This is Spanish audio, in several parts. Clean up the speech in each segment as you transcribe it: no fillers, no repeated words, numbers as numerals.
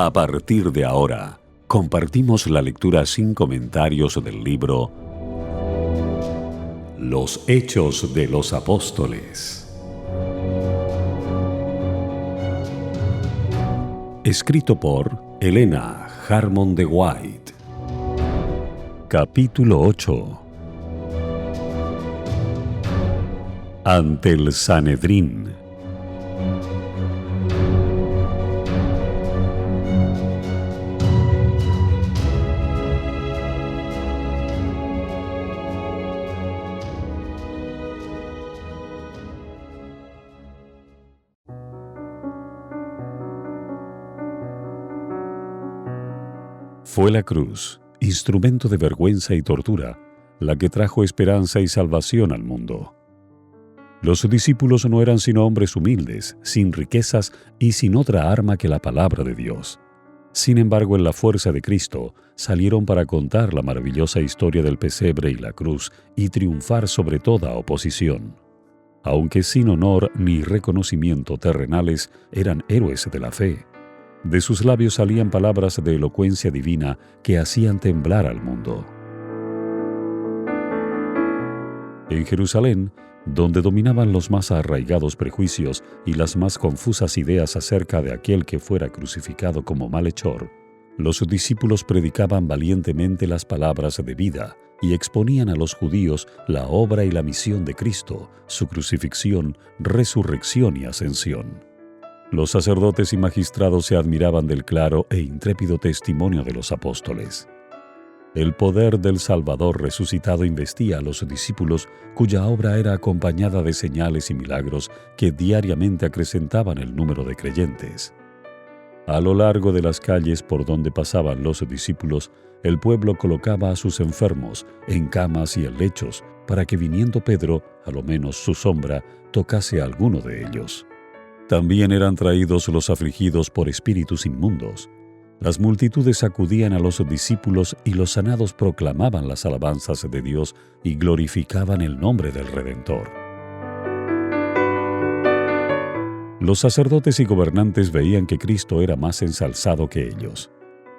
A partir de ahora, compartimos la lectura sin comentarios del libro Los Hechos de los Apóstoles, escrito por Helena Harmon de White. Capítulo 8. Ante el Sanedrín. Fue la cruz, instrumento de vergüenza y tortura, la que trajo esperanza y salvación al mundo. Los discípulos no eran sino hombres humildes, sin riquezas y sin otra arma que la palabra de Dios. Sin embargo, en la fuerza de Cristo, salieron para contar la maravillosa historia del pesebre y la cruz y triunfar sobre toda oposición. Aunque sin honor ni reconocimiento terrenales, eran héroes de la fe. De sus labios salían palabras de elocuencia divina que hacían temblar al mundo. En Jerusalén, donde dominaban los más arraigados prejuicios y las más confusas ideas acerca de aquel que fuera crucificado como malhechor, los discípulos predicaban valientemente las palabras de vida y exponían a los judíos la obra y la misión de Cristo, su crucifixión, resurrección y ascensión. Los sacerdotes y magistrados se admiraban del claro e intrépido testimonio de los apóstoles. El poder del Salvador resucitado investía a los discípulos, cuya obra era acompañada de señales y milagros que diariamente acrecentaban el número de creyentes. A lo largo de las calles por donde pasaban los discípulos, el pueblo colocaba a sus enfermos en camas y en lechos, para que viniendo Pedro, a lo menos su sombra, tocase a alguno de ellos. También eran traídos los afligidos por espíritus inmundos. Las multitudes acudían a los discípulos y los sanados proclamaban las alabanzas de Dios y glorificaban el nombre del Redentor. Los sacerdotes y gobernantes veían que Cristo era más ensalzado que ellos.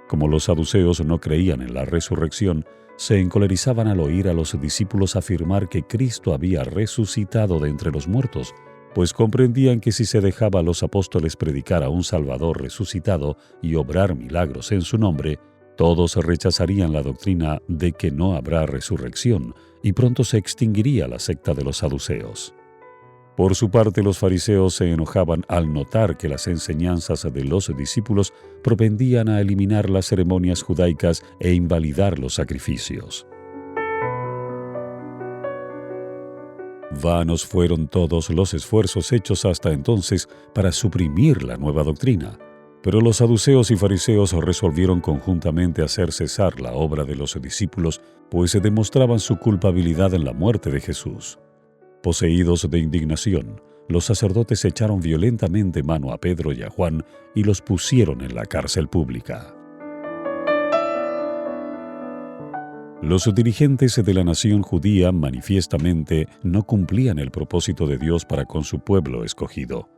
Como los saduceos no creían en la resurrección, se encolerizaban al oír a los discípulos afirmar que Cristo había resucitado de entre los muertos, pues comprendían que si se dejaba a los apóstoles predicar a un Salvador resucitado y obrar milagros en su nombre, todos rechazarían la doctrina de que no habrá resurrección y pronto se extinguiría la secta de los saduceos. Por su parte, los fariseos se enojaban al notar que las enseñanzas de los discípulos propendían a eliminar las ceremonias judaicas e invalidar los sacrificios. Vanos fueron todos los esfuerzos hechos hasta entonces para suprimir la nueva doctrina, pero los saduceos y fariseos resolvieron conjuntamente hacer cesar la obra de los discípulos, pues se demostraban su culpabilidad en la muerte de Jesús. Poseídos de indignación, los sacerdotes echaron violentamente mano a Pedro y a Juan y los pusieron en la cárcel pública. Los dirigentes de la nación judía manifiestamente no cumplían el propósito de Dios para con su pueblo escogido.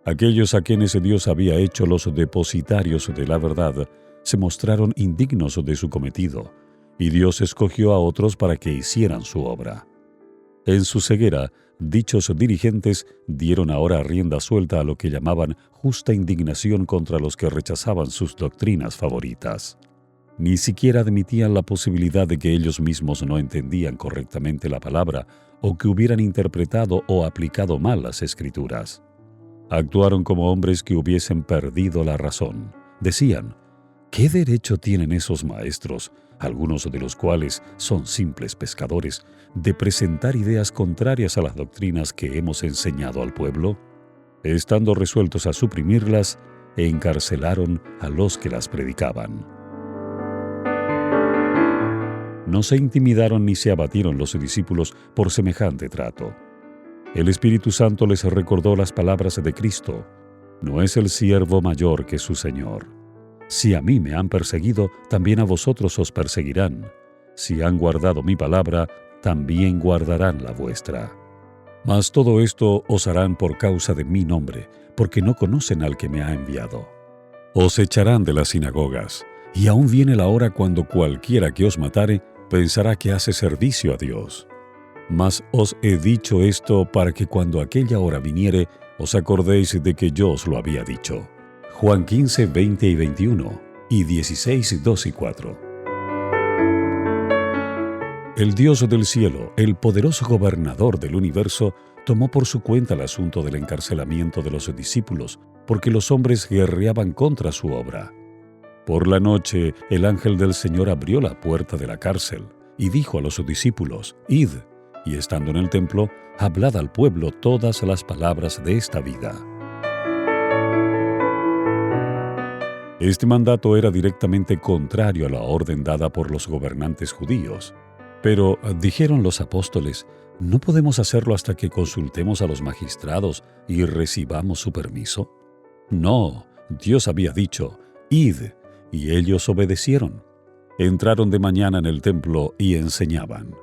Aquellos a quienes Dios había hecho los depositarios de la verdad se mostraron indignos de su cometido, y Dios escogió a otros para que hicieran su obra. En su ceguera, dichos dirigentes dieron ahora rienda suelta a lo que llamaban justa indignación contra los que rechazaban sus doctrinas favoritas. Ni siquiera admitían la posibilidad de que ellos mismos no entendían correctamente la palabra o que hubieran interpretado o aplicado mal las Escrituras. Actuaron como hombres que hubiesen perdido la razón. Decían, ¿qué derecho tienen esos maestros, algunos de los cuales son simples pescadores, de presentar ideas contrarias a las doctrinas que hemos enseñado al pueblo? Estando resueltos a suprimirlas, encarcelaron a los que las predicaban. No se intimidaron ni se abatieron los discípulos por semejante trato. El Espíritu Santo les recordó las palabras de Cristo: «No es el siervo mayor que su Señor. Si a mí me han perseguido, también a vosotros os perseguirán. Si han guardado mi palabra, también guardarán la vuestra. Mas todo esto os harán por causa de mi nombre, porque no conocen al que me ha enviado. Os echarán de las sinagogas, y aún viene la hora cuando cualquiera que os matare pensará que hace servicio a Dios. Mas os he dicho esto para que cuando aquella hora viniere, os acordéis de que yo os lo había dicho. Juan 15, 20 y 21, y 16, 2 y 4. El Dios del cielo, el poderoso gobernador del universo, tomó por su cuenta el asunto del encarcelamiento de los discípulos, porque los hombres guerreaban contra su obra. Por la noche, el ángel del Señor abrió la puerta de la cárcel y dijo a los discípulos: Id, y estando en el templo, hablad al pueblo todas las palabras de esta vida. Este mandato era directamente contrario a la orden dada por los gobernantes judíos. Pero, dijeron los apóstoles, ¿no podemos hacerlo hasta que consultemos a los magistrados y recibamos su permiso? No, Dios había dicho: Id, y ellos obedecieron. Entraron de mañana en el templo y enseñaban.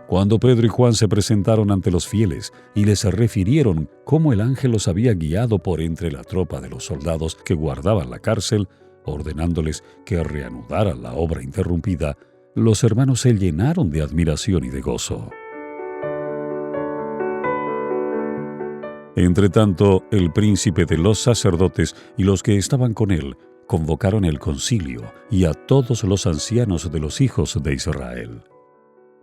Cuando Pedro y Juan se presentaron ante los fieles y les refirieron cómo el ángel los había guiado por entre la tropa de los soldados que guardaban la cárcel, ordenándoles que reanudaran la obra interrumpida, los hermanos se llenaron de admiración y de gozo. Entretanto, el príncipe de los sacerdotes y los que estaban con él convocaron el concilio y a todos los ancianos de los hijos de Israel.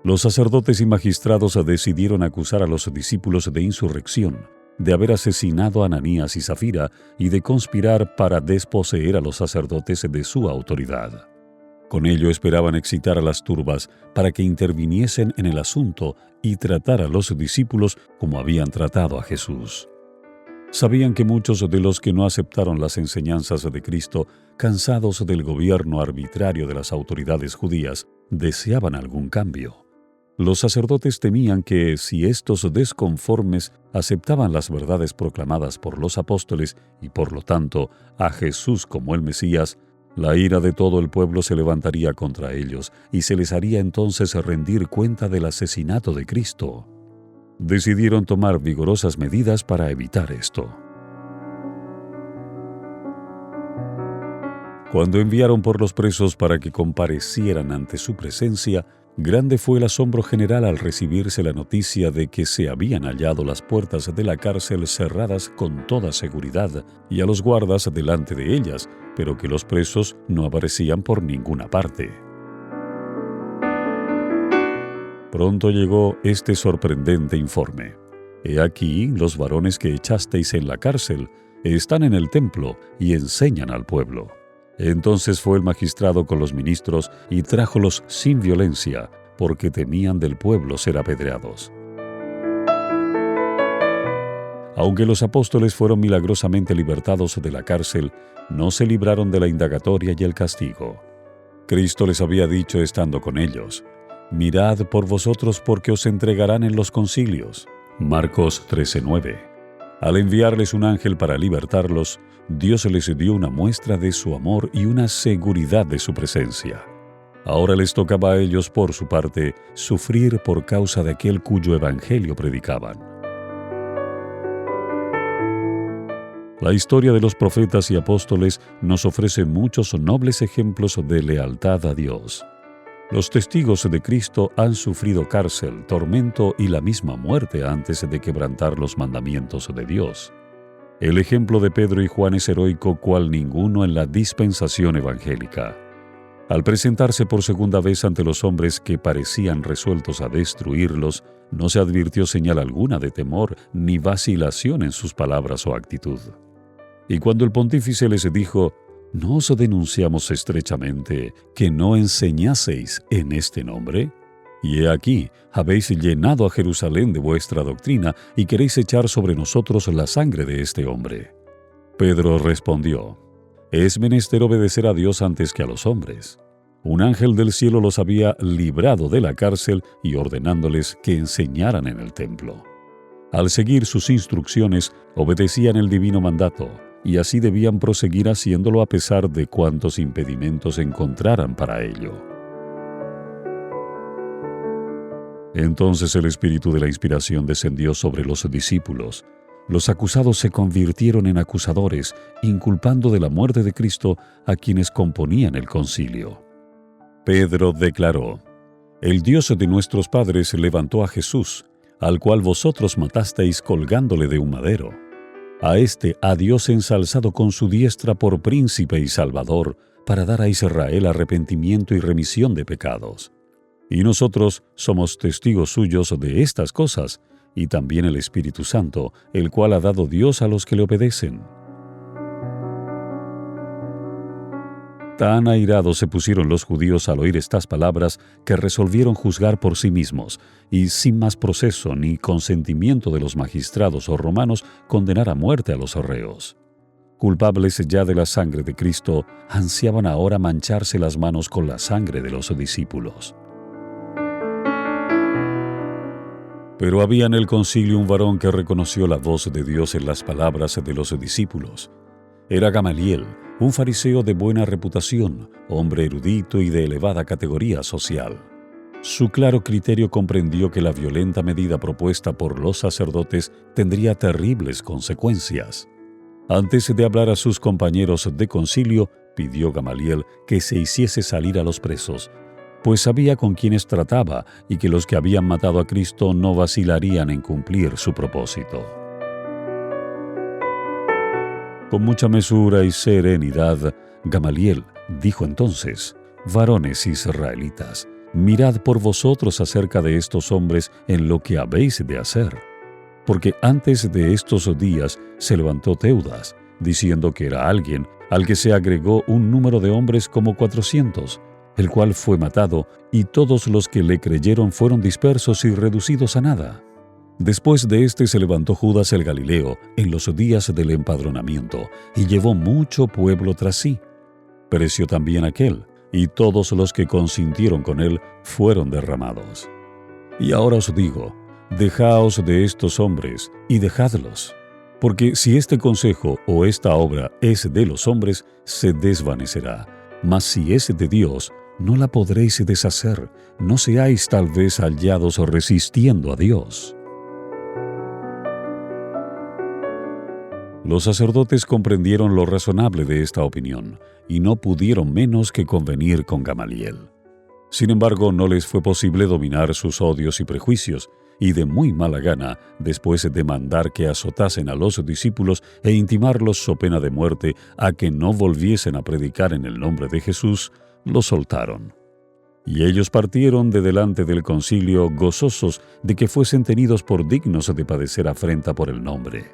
Los sacerdotes y magistrados decidieron acusar a los discípulos de insurrección, de haber asesinado a Ananías y Zafira y de conspirar para desposeer a los sacerdotes de su autoridad. Con ello esperaban excitar a las turbas para que interviniesen en el asunto y tratar a los discípulos como habían tratado a Jesús. Sabían que muchos de los que no aceptaron las enseñanzas de Cristo, cansados del gobierno arbitrario de las autoridades judías, deseaban algún cambio. Los sacerdotes temían que, si estos desconformes aceptaban las verdades proclamadas por los apóstoles y por lo tanto a Jesús como el Mesías, la ira de todo el pueblo se levantaría contra ellos y se les haría entonces rendir cuenta del asesinato de Cristo. Decidieron tomar vigorosas medidas para evitar esto. Cuando enviaron por los presos para que comparecieran ante su presencia, grande fue el asombro general al recibirse la noticia de que se habían hallado las puertas de la cárcel cerradas con toda seguridad y a los guardas delante de ellas, pero que los presos no aparecían por ninguna parte. Pronto llegó este sorprendente informe. He aquí, los varones que echasteis en la cárcel están en el templo y enseñan al pueblo. Entonces fue el magistrado con los ministros y trájolos sin violencia, porque temían del pueblo ser apedreados. Aunque los apóstoles fueron milagrosamente libertados de la cárcel, no se libraron de la indagatoria y el castigo. Cristo les había dicho estando con ellos: mirad por vosotros porque os entregarán en los concilios. Marcos 13:9. Al enviarles un ángel para libertarlos, Dios les dio una muestra de su amor y una seguridad de su presencia. Ahora les tocaba a ellos, por su parte, sufrir por causa de aquel cuyo evangelio predicaban. La historia de los profetas y apóstoles nos ofrece muchos nobles ejemplos de lealtad a Dios. Los testigos de Cristo han sufrido cárcel, tormento y la misma muerte antes de quebrantar los mandamientos de Dios. El ejemplo de Pedro y Juan es heroico cual ninguno en la dispensación evangélica. Al presentarse por segunda vez ante los hombres que parecían resueltos a destruirlos, no se advirtió señal alguna de temor ni vacilación en sus palabras o actitud. Y cuando el pontífice les dijo: ¿no os denunciamos estrechamente que no enseñaseis en este nombre? Y he aquí, habéis llenado a Jerusalén de vuestra doctrina y queréis echar sobre nosotros la sangre de este hombre. Pedro respondió: es menester obedecer a Dios antes que a los hombres. Un ángel del cielo los había librado de la cárcel y ordenándoles que enseñaran en el templo. Al seguir sus instrucciones, obedecían el divino mandato, y así debían proseguir haciéndolo a pesar de cuantos impedimentos encontraran para ello. Entonces el espíritu de la inspiración descendió sobre los discípulos, Los acusados se convirtieron en acusadores, inculpando de la muerte de Cristo a quienes componían el concilio. Pedro declaró: «El Dios de nuestros padres levantó a Jesús, al cual vosotros matasteis colgándole de un madero. A éste ha Dios ensalzado con su diestra por príncipe y salvador, para dar a Israel arrepentimiento y remisión de pecados. Y nosotros somos testigos suyos de estas cosas, y también el Espíritu Santo, el cual ha dado Dios a los que le obedecen». Tan airados se pusieron los judíos al oír estas palabras que resolvieron juzgar por sí mismos, y sin más proceso ni consentimiento de los magistrados o romanos, condenar a muerte a los reos. Culpables ya de la sangre de Cristo, ansiaban ahora mancharse las manos con la sangre de los discípulos. Pero había en el concilio un varón que reconoció la voz de Dios en las palabras de los discípulos. Era Gamaliel, un fariseo de buena reputación, hombre erudito y de elevada categoría social. Su claro criterio comprendió que la violenta medida propuesta por los sacerdotes tendría terribles consecuencias. Antes de hablar a sus compañeros de concilio, pidió Gamaliel que se hiciese salir a los presos, pues sabía con quiénes trataba y que los que habían matado a Cristo no vacilarían en cumplir su propósito. Con mucha mesura y serenidad, Gamaliel dijo entonces: «Varones israelitas, mirad por vosotros acerca de estos hombres en lo que habéis de hacer. Porque antes de estos días se levantó Teudas, diciendo que era alguien al que se agregó un número de hombres como 400, el cual fue matado, y todos los que le creyeron fueron dispersos y reducidos a nada. Después de éste se levantó Judas el Galileo en los días del empadronamiento, y llevó mucho pueblo tras sí. Pereció también aquel, y todos los que consintieron con él fueron derramados. Y ahora os digo, dejaos de estos hombres, y dejadlos. Porque si este consejo o esta obra es de los hombres, se desvanecerá. Mas si es de Dios, no la podréis deshacer. No seáis tal vez hallados resistiendo a Dios». Los sacerdotes comprendieron lo razonable de esta opinión, y no pudieron menos que convenir con Gamaliel. Sin embargo, no les fue posible dominar sus odios y prejuicios, y de muy mala gana, después de mandar que azotasen a los discípulos e intimarlos so pena de muerte a que no volviesen a predicar en el nombre de Jesús, los soltaron. Y ellos partieron de delante del concilio gozosos de que fuesen tenidos por dignos de padecer afrenta por el nombre.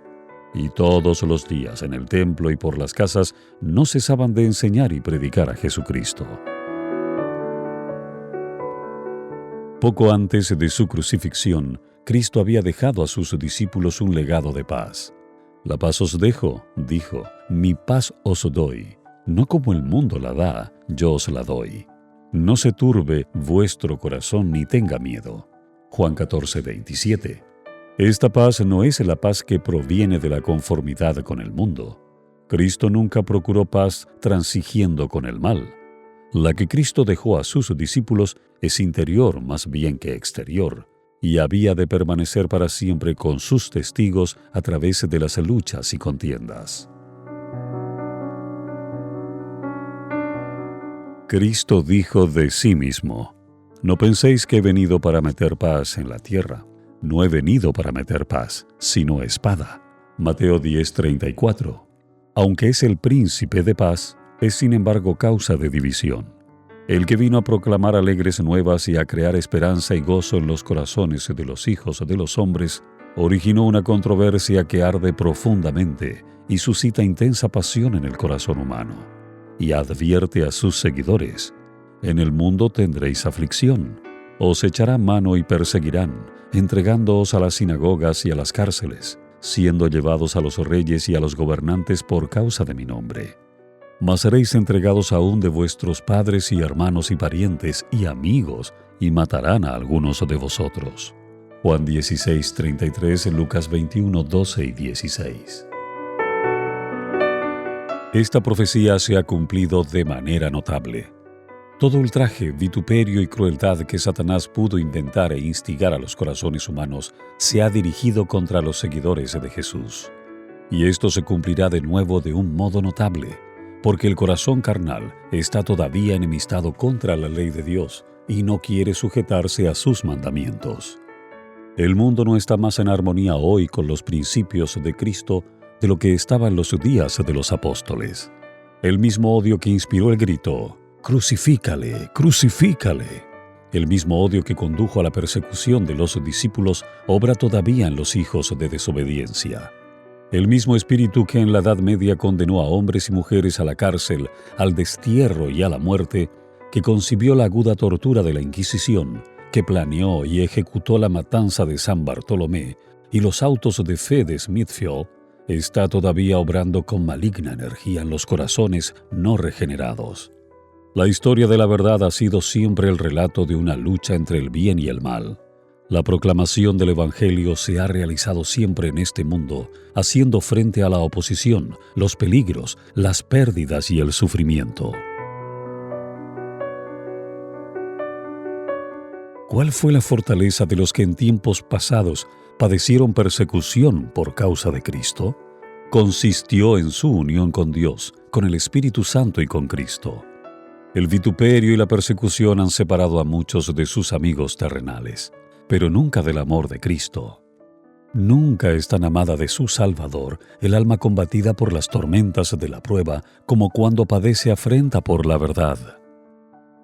Y todos los días en el templo y por las casas no cesaban de enseñar y predicar a Jesucristo. Poco antes de su crucifixión, Cristo había dejado a sus discípulos un legado de paz. «La paz os dejo», dijo, «mi paz os doy. No como el mundo la da, yo os la doy. No se turbe vuestro corazón ni tenga miedo». Juan 14:27. Esta paz no es la paz que proviene de la conformidad con el mundo. Cristo nunca procuró paz transigiendo con el mal. La que Cristo dejó a sus discípulos es interior más bien que exterior, y había de permanecer para siempre con sus testigos a través de las luchas y contiendas. Cristo dijo de sí mismo: «No penséis que he venido para meter paz en la tierra. No he venido para meter paz, sino espada». Mateo 10:34. Aunque es el príncipe de paz, es sin embargo causa de división. El que vino a proclamar alegres nuevas y a crear esperanza y gozo en los corazones de los hijos de los hombres, originó una controversia que arde profundamente y suscita intensa pasión en el corazón humano. Y advierte a sus seguidores: «En el mundo tendréis aflicción. Os echarán mano y perseguirán, entregándoos a las sinagogas y a las cárceles, siendo llevados a los reyes y a los gobernantes por causa de mi nombre. Mas seréis entregados aún de vuestros padres y hermanos y parientes y amigos, y matarán a algunos de vosotros». Juan 16:33, Lucas 21:12 y 16. Esta profecía se ha cumplido de manera notable. Todo ultraje, vituperio y crueldad que Satanás pudo inventar e instigar a los corazones humanos se ha dirigido contra los seguidores de Jesús. Y esto se cumplirá de nuevo de un modo notable, porque el corazón carnal está todavía enemistado contra la ley de Dios y no quiere sujetarse a sus mandamientos. El mundo no está más en armonía hoy con los principios de Cristo de lo que estaba en los días de los apóstoles. El mismo odio que inspiró el grito, «Crucifícale, crucifícale». El mismo odio que condujo a la persecución de los discípulos obra todavía en los hijos de desobediencia. El mismo espíritu que en la Edad Media condenó a hombres y mujeres a la cárcel, al destierro y a la muerte, que concibió la aguda tortura de la Inquisición, que planeó y ejecutó la matanza de San Bartolomé y los autos de fe de Smithfield, está todavía obrando con maligna energía en los corazones no regenerados. La historia de la verdad ha sido siempre el relato de una lucha entre el bien y el mal. La proclamación del Evangelio se ha realizado siempre en este mundo, haciendo frente a la oposición, los peligros, las pérdidas y el sufrimiento. ¿Cuál fue la fortaleza de los que en tiempos pasados padecieron persecución por causa de Cristo? Consistió en su unión con Dios, con el Espíritu Santo y con Cristo. El vituperio y la persecución han separado a muchos de sus amigos terrenales, pero nunca del amor de Cristo. Nunca es tan amada de su Salvador el alma combatida por las tormentas de la prueba como cuando padece afrenta por la verdad.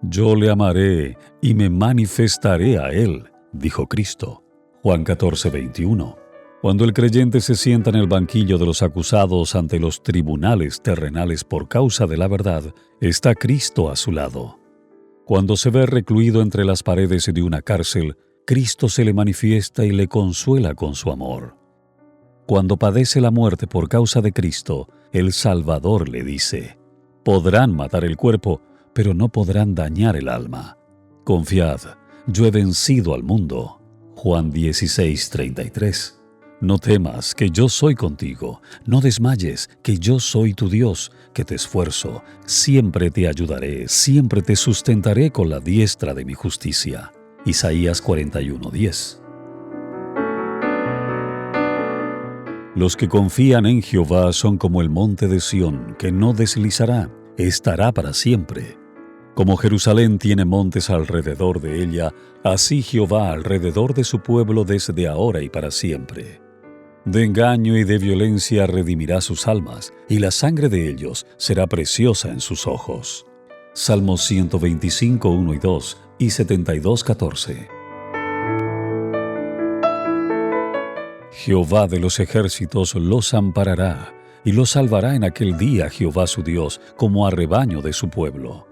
«Yo le amaré y me manifestaré a él», dijo Cristo. Juan 14:21. Cuando el creyente se sienta en el banquillo de los acusados ante los tribunales terrenales por causa de la verdad, está Cristo a su lado. Cuando se ve recluido entre las paredes de una cárcel, Cristo se le manifiesta y le consuela con su amor. Cuando padece la muerte por causa de Cristo, el Salvador le dice: «Podrán matar el cuerpo, pero no podrán dañar el alma. Confiad, yo he vencido al mundo». Juan 16:33. «No temas, que yo soy contigo. No desmayes, que yo soy tu Dios, que te esfuerzo. Siempre te ayudaré, siempre te sustentaré con la diestra de mi justicia». Isaías 41:10. Los que confían en Jehová son como el monte de Sión, que no deslizará, estará para siempre. Como Jerusalén tiene montes alrededor de ella, así Jehová alrededor de su pueblo desde ahora y para siempre. De engaño y de violencia redimirá sus almas, y la sangre de ellos será preciosa en sus ojos. Salmos 125, 1 y 2 y 72, 14. Jehová de los ejércitos los amparará, y los salvará en aquel día Jehová su Dios, como a rebaño de su pueblo.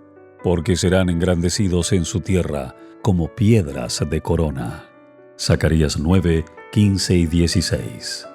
Porque serán engrandecidos en su tierra, como piedras de corona. Zacarías 9, 15 y 16.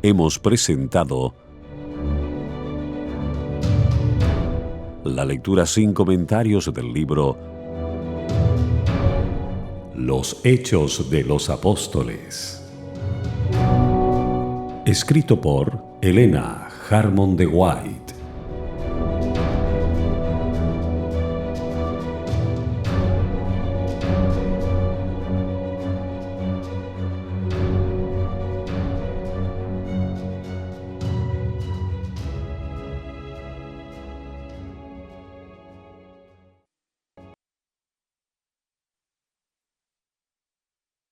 Hemos presentado la lectura sin comentarios del libro Los Hechos de los Apóstoles, escrito por Elena Harmon de White.